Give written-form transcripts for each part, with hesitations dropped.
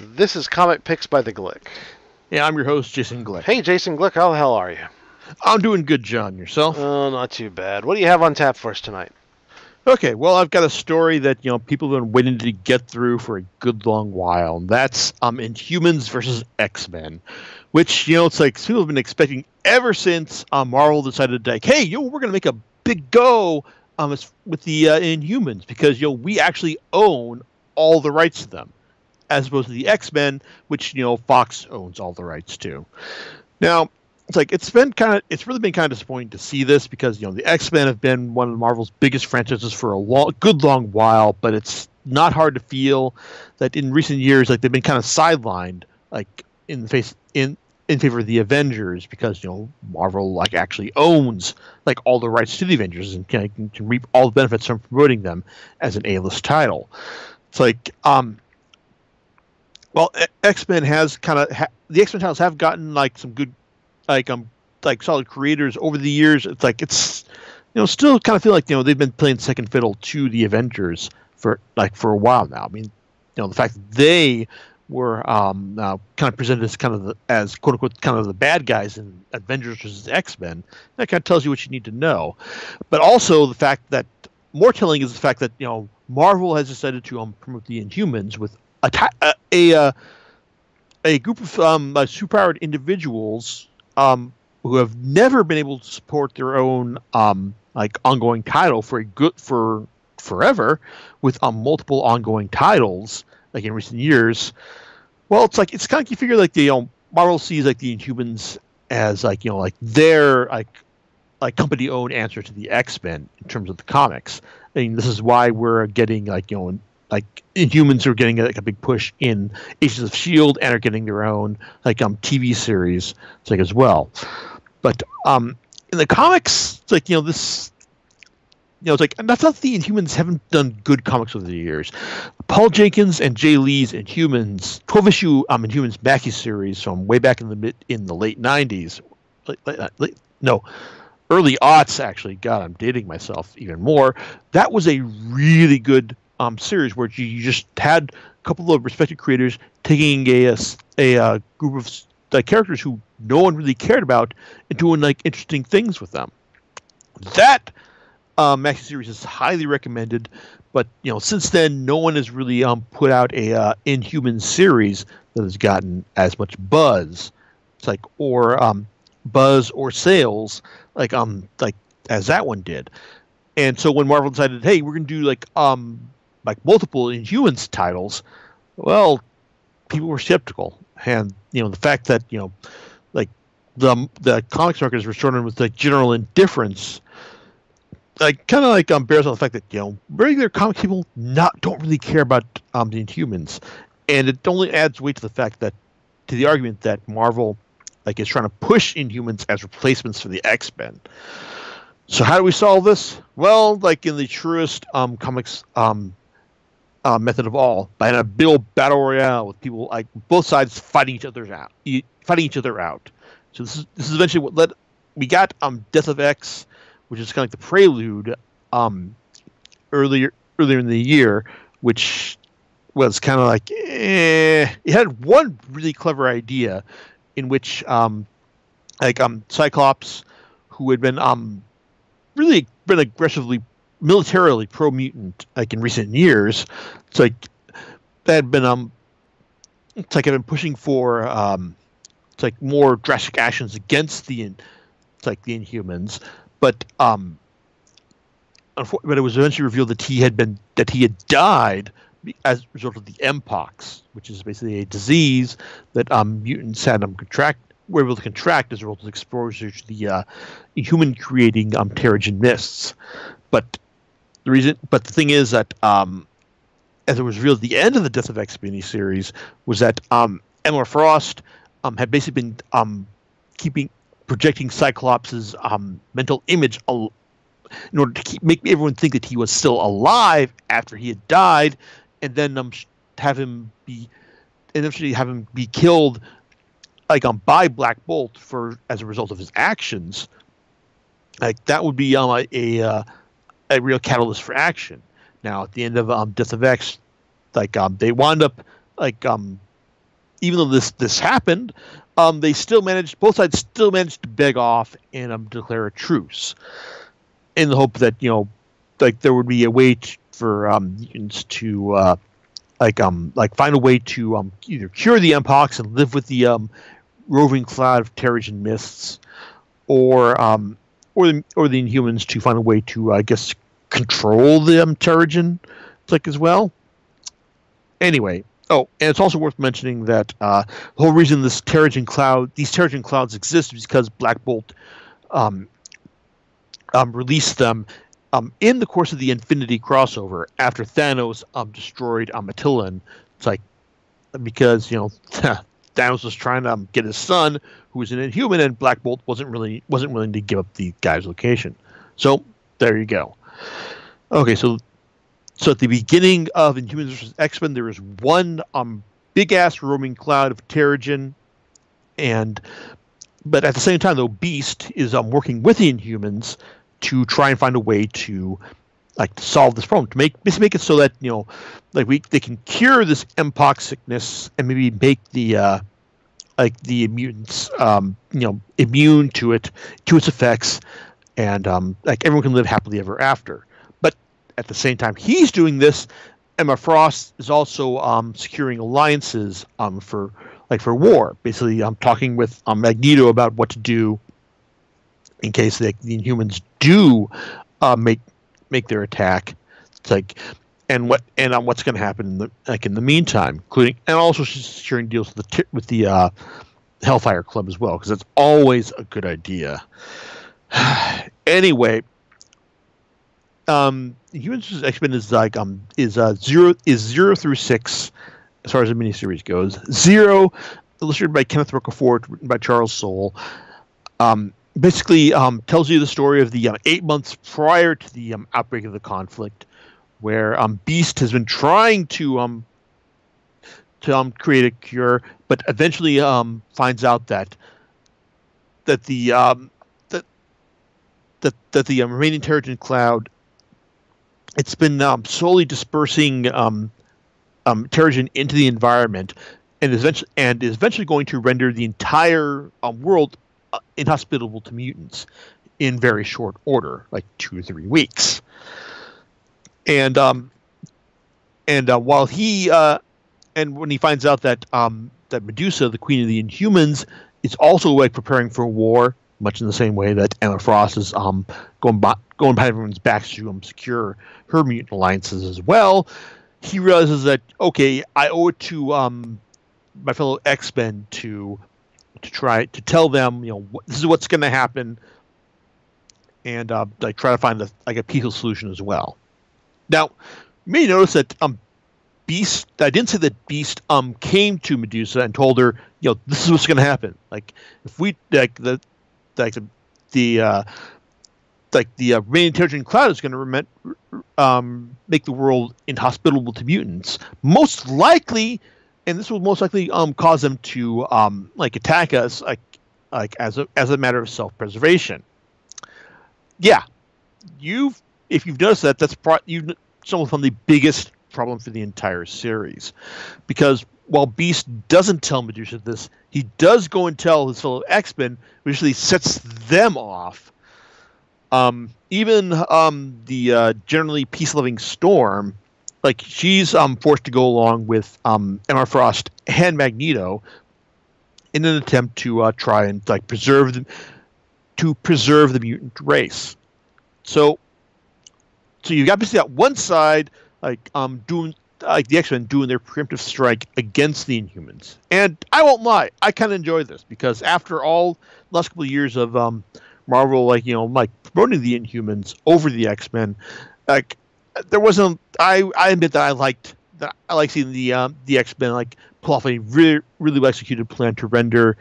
This is Comic Picks by the Glick. Yeah, I'm your host, Jason Glick. Hey, Jason Glick, how the hell are you? I'm doing good, John. Yourself? Oh, not too bad. What do you have on tap for us tonight? Okay, well, I've got a story that people have been waiting to get through for a good long while. And that's Inhumans versus X-Men, which it's like people have been expecting ever since Marvel decided to hey, we're going to make a big go with the Inhumans because we actually own all the rights to them, as opposed to the X-Men, which Fox owns all the rights to. Now, it's really been kind of disappointing to see this because the X-Men have been one of Marvel's biggest franchises for a good long while, but it's not hard to feel that in recent years they've been kind of sidelined in favor of the Avengers because Marvel actually owns all the rights to the Avengers and can reap all the benefits from promoting them as an A-list title. It's X-Men has the X-Men titles have gotten some good solid creators over the years. It's still kind of feel they've been playing second fiddle to the Avengers for a while now. I mean, the fact that they were kind of presented as quote unquote kind of the bad guys in Avengers versus X-Men, that kind of tells you what you need to know. But also the fact that more telling is the fact that Marvel has decided to promote the Inhumans with a group of superpowered individuals who have never been able to support their own ongoing title for forever with multiple ongoing titles in recent years. Well, it's kind of you figure Marvel sees the Inhumans as their company owned answer to the X-Men in terms of the comics. I mean, this is why we're getting Inhumans are getting a big push in Agents of S.H.I.E.L.D. and are getting their own TV series as well. But in the comics, this. That's not the Inhumans haven't done good comics over the years. Paul Jenkins and Jay Lee's Inhumans 12-issue Inhumans maxi series from way back in the late 90s, early aughts actually. God, I'm dating myself even more. That was a really good series where you just had a couple of respected creators taking a group of characters who no one really cared about and doing interesting things with them. That maxi series is highly recommended, but since then no one has really put out a Inhuman series that has gotten as much buzz, buzz or sales as that one did. And so when Marvel decided, hey, we're going to do multiple Inhumans titles, well, people were skeptical, and the fact that the comics market is restored with general indifference. Bears on the fact that regular comic people don't really care about the Inhumans, and it only adds weight to the argument that Marvel is trying to push Inhumans as replacements for the X-Men. So how do we solve this? Well, in the truest comics method of all, by a big old battle royale with people both sides fighting each other out. So this is eventually what we got Death of X, which is kind of the prelude earlier in the year, which was kind of it had one really clever idea in which Cyclops, who had been really been aggressively militarily pro-mutant in recent years, that had been had been pushing for more drastic actions against the Inhumans. But it was eventually revealed that he had died as a result of the Mpox, which is basically a disease that mutants were able to contract as a result of exposure to the Inhuman creating Terrigen mists. But the thing is that as it was revealed at the end of the Death of X miniseries was that Emma Frost had basically been projecting Cyclops' mental image in order to make everyone think that he was still alive after he had died, and then eventually have him be killed by Black Bolt as a result of his actions. That would be a real catalyst for action. Now at the end of Death of X, they wound up even though this happened, both sides still managed to beg off and declare a truce in the hope that there would be a way for mutants to find a way to either cure the mpox and live with the roving cloud of Terrigen mists, or the Inhumans to find a way to control the Terrigen as well. Anyway, and it's also worth mentioning that the whole reason these Terrigen clouds exist is because Black Bolt released them in the course of the Infinity crossover after Thanos destroyed Attilan. It's because Thanos was trying to get his son, who was an Inhuman, and Black Bolt wasn't willing to give up the guy's location. So there you go. Okay, so at the beginning of Inhumans vs. X-Men, there was one big ass roaming cloud of Terrigen, but at the same time, though, Beast is working with the Inhumans to try and find a way to solve this problem, to make it so that they can cure this mpox sickness and maybe make the mutants immune to its effects, and everyone can live happily ever after. But at the same time he's doing this, Emma Frost is also securing alliances for war. Basically, talking with Magneto about what to do in case the Inhumans do make their attack. It's what's going to happen in the meantime, including, and also she's securing deals with the Hellfire Club as well, because that's always a good idea. Anyway, Humans vs. X-Men is 0 through 6 as far as the miniseries goes. 0, illustrated by Kenneth Rocafort, written by Charles Soule. Basically tells you the story of the 8 months prior to the outbreak of the conflict, where Beast has been trying to create a cure, but eventually finds out that the remaining Terrigen cloud, it's been slowly dispersing Terrigen into the environment, and is eventually going to render the entire world inhospitable to mutants in very short order, like 2 or 3 weeks. And while when he finds out that Medusa, the queen of the Inhumans, is also preparing for war, much in the same way that Emma Frost is going behind everyone's backs to secure her mutant alliances as well, he realizes that, okay, I owe it to my fellow X-Men to try to tell them, this is what's going to happen, and try to find a peaceful solution as well. Now, you may notice that Beast. I didn't say that Beast came to Medusa and told her, this is what's going to happen. If we the remaining Terrigen cloud is going to make the world inhospitable to mutants. Most likely. And this will most likely cause them to attack us as a matter of self-preservation. Yeah, if you've noticed that, that's some of the biggest problem for the entire series, because while Beast doesn't tell Medusa this, he does go and tell his fellow X-Men, which actually sets them off. Even the generally peace-loving Storm. She's forced to go along with Emma Frost and Magneto in an attempt to try and preserve the mutant race. So you got basically got one side doing the X-Men doing their preemptive strike against the Inhumans, and I won't lie, I kind of enjoy this, because after all the last couple of years of Marvel promoting the Inhumans over the X-Men, there wasn't. I admit that I like seeing the X-Men pull off a really, really well executed plan to render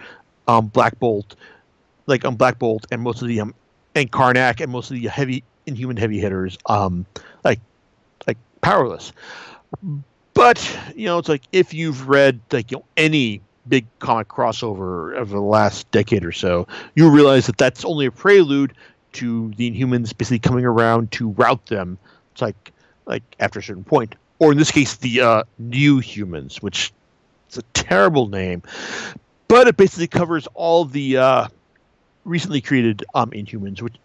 Black Bolt and most of the and Karnak and most of the Inhuman heavy hitters powerless. But it's if you've read any big comic crossover over the last decade or so, you realize that that's only a prelude to the Inhumans basically coming around to rout them. It's after a certain point, or in this case, the new humans, which It's a terrible name, but it basically covers all the recently created Inhumans, which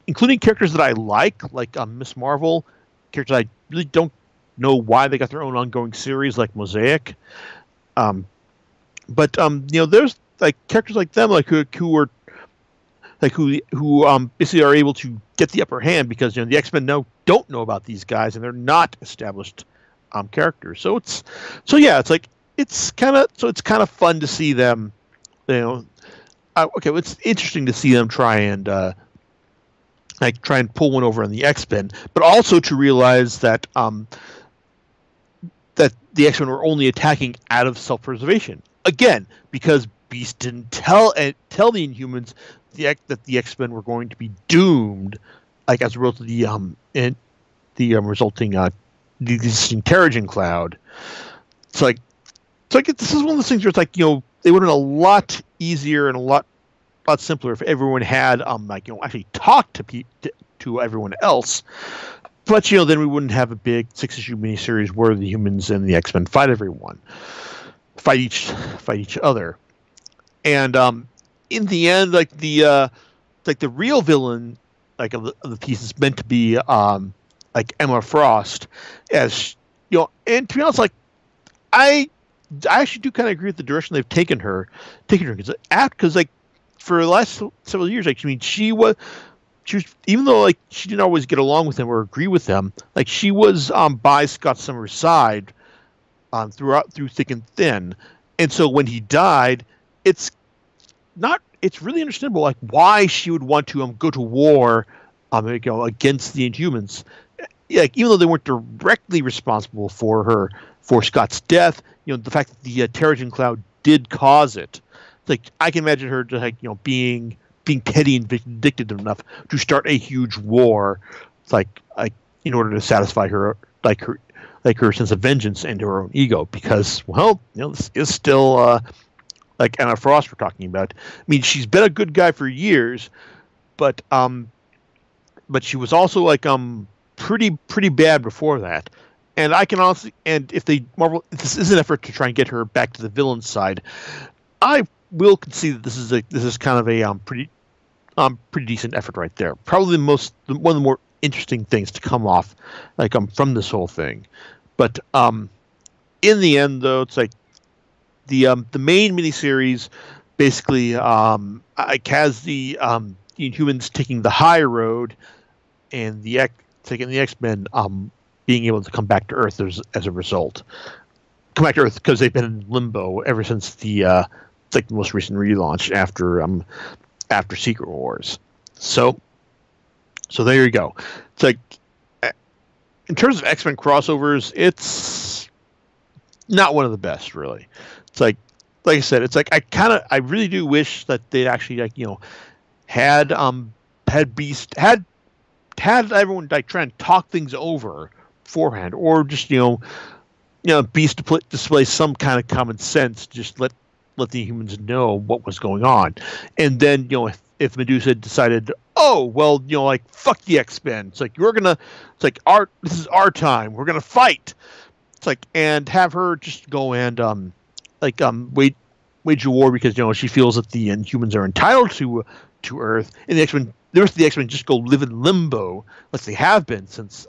including characters that I like Miss Marvel, characters I really don't know why they got their own ongoing series like Mosaic. But there's like characters like them, like who are like who basically are able to get the upper hand because the X-Men don't know about these guys and they're not established characters. It's kind of fun to see them. It's interesting to see them try and pull one over on the X-Men, but also to realize that that the X-Men were only attacking out of self-preservation. Again, because Beast didn't tell the Inhumans that the X-Men were going to be doomed, like as a result of the resulting the existing Terrigen cloud. This is one of those things where it's it would have been a lot easier and a lot simpler if everyone had actually talked to everyone else. But then we wouldn't have a big 6-issue miniseries where the Humans and the X-Men fight each other. And in the end, the real villain of the piece is meant to be Emma Frost, as and to be honest, I actually do kind of agree with the direction they've taken her because for the last several years, she was even though she didn't always get along with him or agree with them, she was by Scott Summers' side through thick and thin. And so when he died, it's really understandable why she would want to go to war against the Inhumans. Even though they weren't directly responsible for Scott's death, the fact that the Terrigen cloud did cause it. I can imagine her just being petty and vindictive enough to start a huge war, in order to satisfy her her sense of vengeance and her own ego. Because this is still Anna Frost we're talking about. I mean, she's been a good guy for years, but she was also pretty bad before that. And I can honestly, and if this is an effort to try and get her back to the villain side, I will concede that this is kind of a pretty decent effort right there. Probably one of the more interesting things to come off from this whole thing. But in the end, though, it's the main miniseries basically has the Inhumans taking the high road and the X-Men being able to come back to Earth as a result. Come back to Earth because they've been in limbo ever since the most recent relaunch after Secret Wars. So there you go. It's in terms of X-Men crossovers, it's not one of the best, really. It's like I said, I really do wish that they'd actually had Beast had everyone try and talk things over beforehand, or just Beast display some kind of common sense, just let the humans know what was going on. And then if Medusa decided, oh well, fuck the X-Men, this is our time, we're gonna fight, and have her just go and wage a war because she feels that the Inhumans are entitled to Earth, and the rest of the X-Men just go live in limbo, like they have been since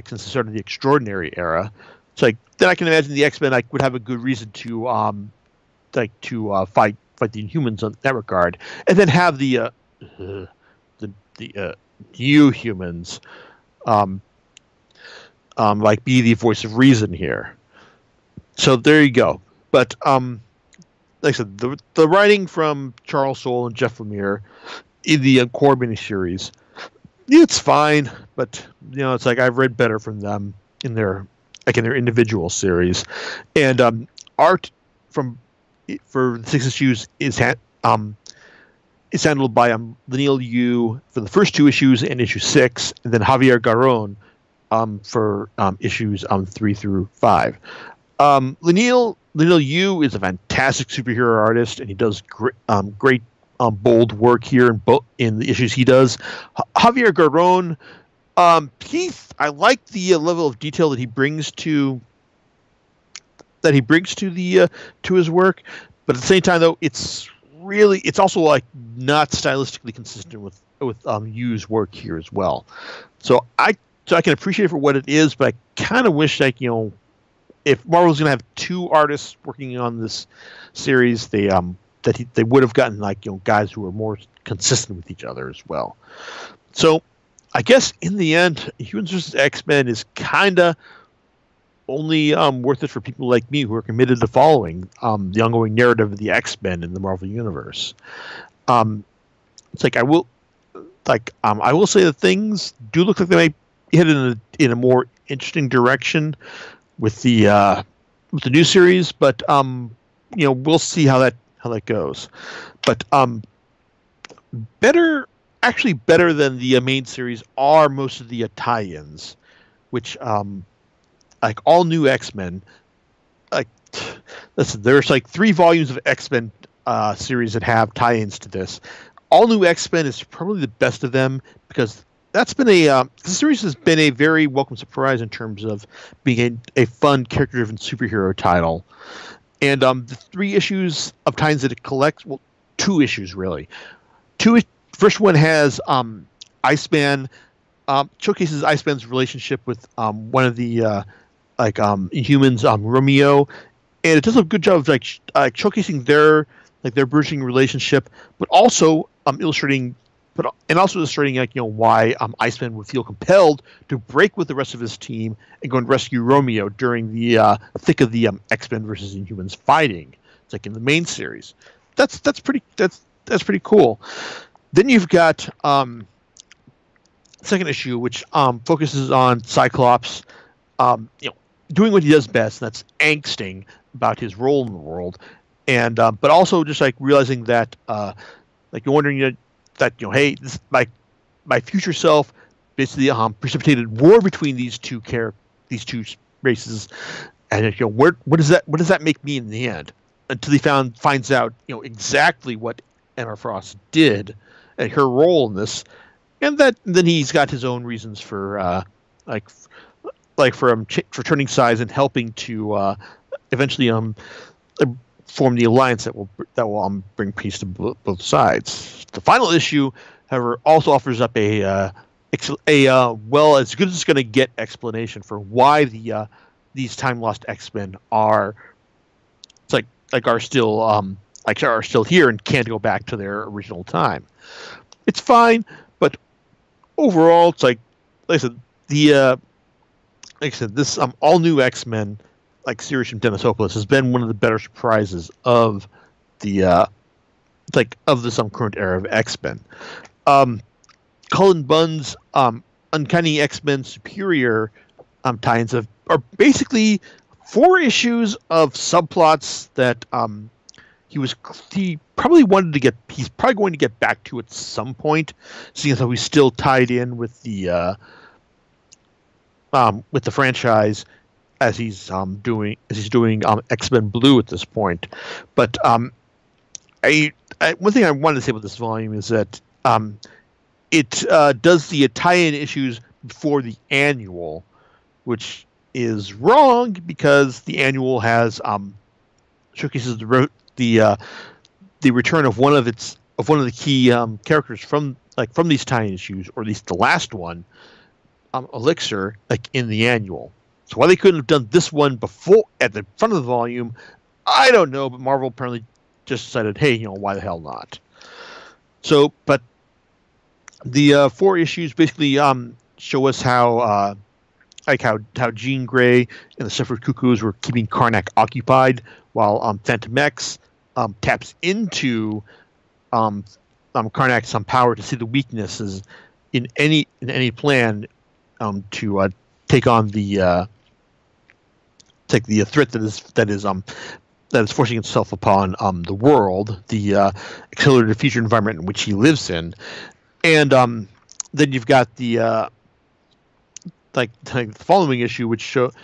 since the start of the Extraordinary Era. Then I can imagine the X-Men would have a good reason to fight the Inhumans in that regard, and then have the new humans be the voice of reason here. So there you go. But like I said, the writing from Charles Soule and Jeff Lemire in the core miniseries, it's fine, but it's I've read better from them in their individual series, and art for the 6 issues is handled by Leniel Yu for the first 2 issues and issue 6, and then Javier Garron for issues 3 through 5. Leniel Yu is a fantastic superhero artist, and he does great bold work here in the issues he does. Javier Garron, I like the level of detail that he brings to that he brings to his work. But at the same time, though, it's also like not stylistically consistent with Yu's work here as well. So I can appreciate it for what it is, but I kind of wish like if Marvel's going to have two artists working on this series, they would have gotten like guys who are more consistent with each other as well. So I guess in the end, Humans vs. X-Men is kind of only worth it for people like me who are committed to following the ongoing narrative of the X-Men in the Marvel Universe. It's like I will say that things do look like they might head in a more interesting direction with the new series, but we'll see how that goes. But better than the main series are most of the tie-ins, which like all new X-Men. Like, listen, there's like 3 volumes of X-Men series that have tie-ins to this. All New X-Men is probably the best of them because that's been the series has been a very welcome surprise in terms of being a fun character-driven superhero title. And the 3 issues of tie-ins that it collects, well, 2 issues really. First one has Iceman, showcases Iceman's relationship with one of the Inhumans, Romeo, and it does a good job of showcasing their burgeoning relationship, but also illustrating why Iceman would feel compelled to break with the rest of his team and go and rescue Romeo during the thick of the X-Men versus Inhumans fighting. It's like in the main series. That's pretty cool. Then you've got second issue, which focuses on Cyclops, doing what he does best, and that's angsting about his role in the world, and but also just like realizing that you're wondering that hey, this, my future self basically precipitated war between these two races, and what does that make me in the end? Until he finds out exactly what Emma Frost did and her role in this, and then he's got his own reasons for for turning sides and helping to eventually form the alliance that will bring peace to both sides. The final issue, however, also offers up a well, as good as it's going to get explanation for why these time lost X-Men are still here and can't go back to their original time. It's fine, but overall, it's like I said, this all new X-Men series from Denisopoulos has been one of the better surprises of the of this current era of X-Men. Cullen Bunn's Uncanny X-Men Superior tie-ins are basically 4 issues of subplots that he's probably going to get back to at some point, seeing as how he's still tied in with the franchise as he's doing X-Men Blue at this point. But one thing I wanted to say about this volume is that it does the tie-in issues before the annual, which is wrong because the annual has showcases the return of one of the key characters from these tie-in issues, or at least the last one, Elixir, in the annual. So why they couldn't have done this one before at the front of the volume, I don't know. But Marvel apparently just decided, hey, why the hell not? So, but the 4 issues basically show us how Jean Grey and the Separate Cuckoos were keeping Karnak occupied, while Phantom X taps into Karnak's power to see the weaknesses in any plan to take on the threat that is forcing itself upon the world, the accelerated future environment in which he lives in. And then you've got the following issue, which basically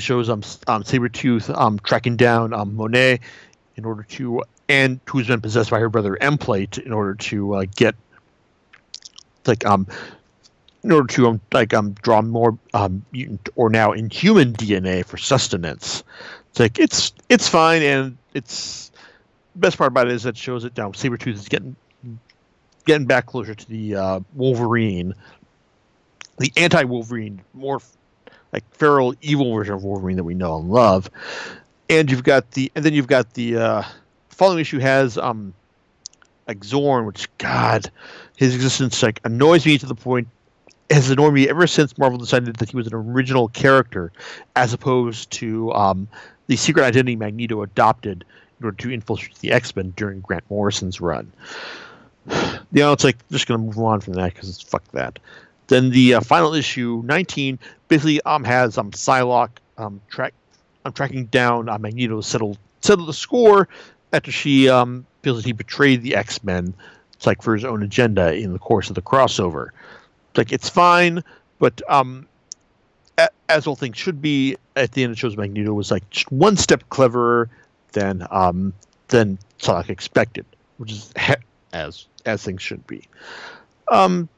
shows Sabretooth tracking down Monet in order to, and who's been possessed by her brother Emplate in order to get in order to draw more mutant or now inhuman DNA for sustenance. It's like it's fine, and it's the best part about it is that it shows that now Sabretooth is getting back closer to the Wolverine, the anti-Wolverine, more like feral, evil version of Wolverine that we know and love. And you've got the following issue has like Zorn, which God, his existence like annoys me to the point has annoyed me ever since Marvel decided that he was an original character, as opposed to the secret identity Magneto adopted in order to infiltrate the X-Men during Grant Morrison's run. It's like just gonna move on from that because it's fuck that. Then the final issue 19 basically has Psylocke tracking down Magneto to settle the score after she feels that he betrayed the X-Men. It's like for his own agenda in the course of the crossover. Like it's fine, but as all things should be, at the end it shows Magneto was like just one step cleverer than Psylocke expected, which is as things should be. Now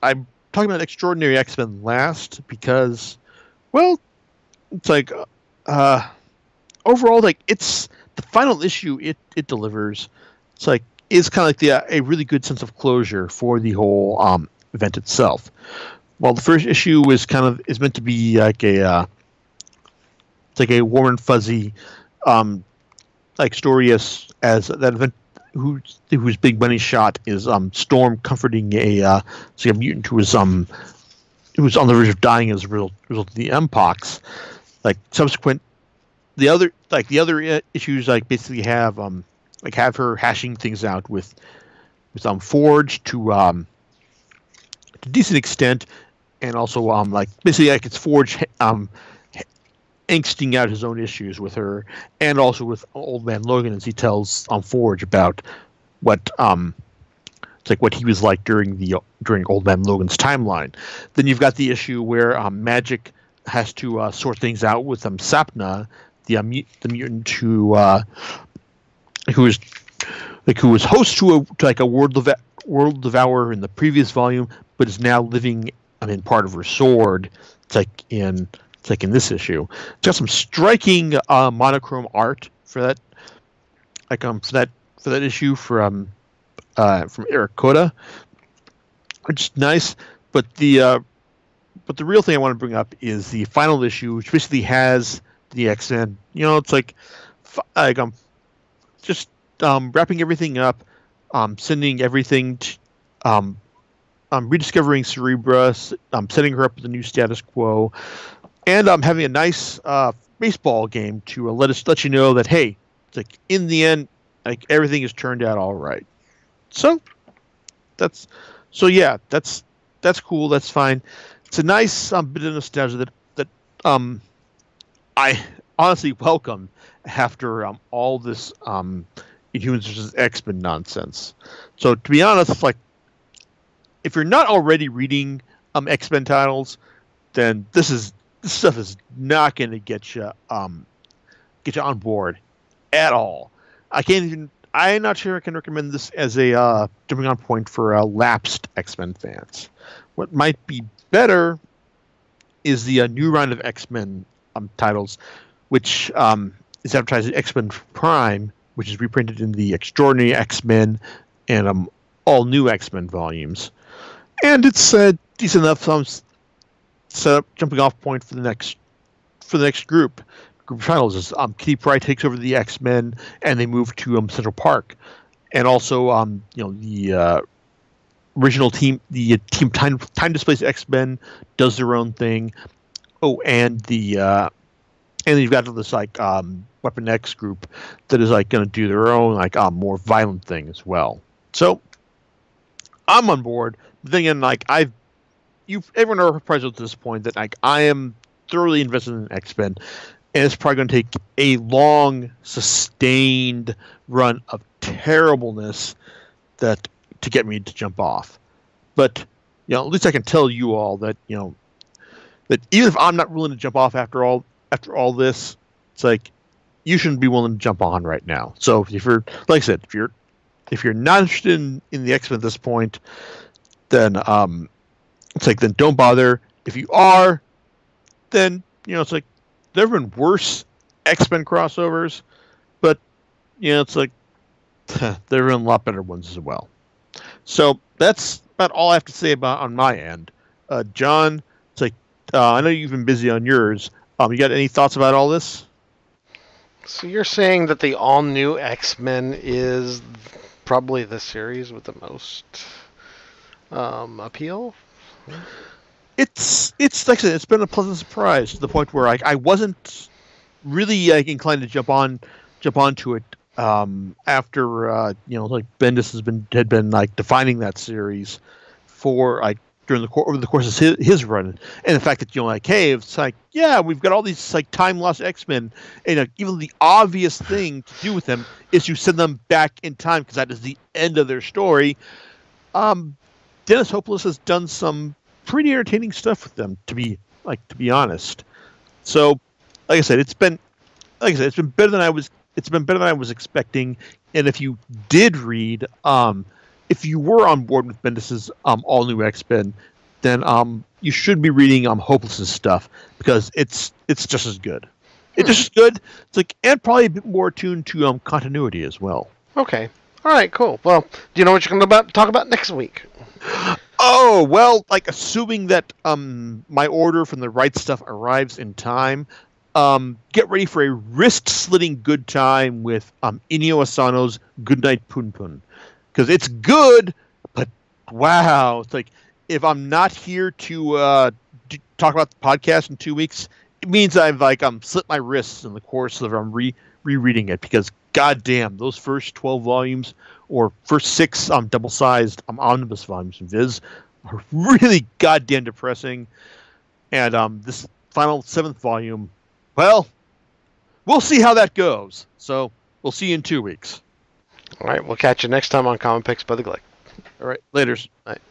I'm talking about Extraordinary X-Men last because, well, it's like overall, like it's the final issue it delivers. It's like is kind of like a really good sense of closure for the whole event itself. While the first issue is meant to be like it's like a warm and fuzzy like story as that event whose big money shot is Storm comforting a mutant who was on the verge of dying as a result of the Mpox. Like the other issues like basically have her hashing things out with Forge to a decent extent, and also basically like it's Forge angsting out his own issues with her, and also with Old Man Logan as he tells Forge about what it's like what he was like during Old Man Logan's timeline. Then you've got the issue where Magic has to sort things out with Sapna, the mutant who was host to a world devourer in the previous volume, but is now living in part of her sword. It's like in this issue. It's got some striking monochrome art for that, for that issue from Eric Koda, which is nice. But the real thing I want to bring up is the final issue, which basically has the X-Men. It's like just wrapping everything up, sending everything to, rediscovering Cerebra, setting her up with a new status quo, and having a nice baseball game to let you know that, hey, it's like in the end, like everything has turned out all right. So that's cool. That's fine. It's a nice bit of nostalgia that I honestly welcome after all this Inhumans versus X-Men nonsense. So to be honest, like if you're not already reading X-Men titles, then this stuff is not going to get you on board at all. I'm not sure I can recommend this as a jumping on point for lapsed X-Men fans. What might be better is the new round of X-Men titles, which is advertised as X-Men Prime, which is reprinted in the Extraordinary X-Men and all new X-Men volumes. And it's a decent enough set up jumping off point for the next group of titles. Is Kitty Pryde takes over the X-Men and they move to Central Park, and also the original team, the team time displaced X-Men does their own thing. Oh, and then you've got this Weapon X group that is going to do their own more violent thing as well. So I'm on board. But then again, everyone are surprised at this point that I am thoroughly invested in X-Men, and it's probably going to take a long, sustained run of terribleness to get me to jump off. But at least I can tell you all that that even if I'm not willing to jump off after all this, it's like you shouldn't be willing to jump on right now. So if you're, like I said, if you're If you're not interested in the X-Men at this point, then it's like then don't bother. If you are, then it's like there have been worse X-Men crossovers, but it's like there have been a lot better ones as well. So that's about all I have to say about on my end. John, it's like I know you've been busy on yours. You got any thoughts about all this? So you're saying that the all-new X-Men is probably the series with the most appeal? It's like I said, it's been a pleasant surprise to the point where I wasn't really inclined to jump onto it after like Bendis had been like defining that series for like over the course of his run, and the fact that like, hey, it's like, yeah, we've got all these like time lost X-Men, and even the obvious thing to do with them is you send them back in time because that is the end of their story. Dennis Hopeless has done some pretty entertaining stuff with them, to be honest. So, like I said, it's been better than I was expecting. And if you did read, if you were on board with Bendis's all new X-Men, then you should be reading Hopeless's stuff because it's just as good. It's just as good. It's like, and probably a bit more attuned to continuity as well. Okay. All right. Cool. Well, do you know what you're going to talk about next week? Oh, well, like assuming that my order from the right stuff arrives in time, get ready for a wrist-slitting good time with Inyo Asano's Goodnight Punpun. Because it's good, but wow. It's like, if I'm not here to talk about the podcast in 2 weeks, it means I've slit my wrists in the course of rereading it. Because goddamn, those first 12 volumes or first 6 double-sized omnibus volumes of Viz are really goddamn depressing. And this final 7th volume, well, we'll see how that goes. So we'll see you in 2 weeks. All right, we'll catch you next time on Comic Picks by the Glick. All right, laters. All right.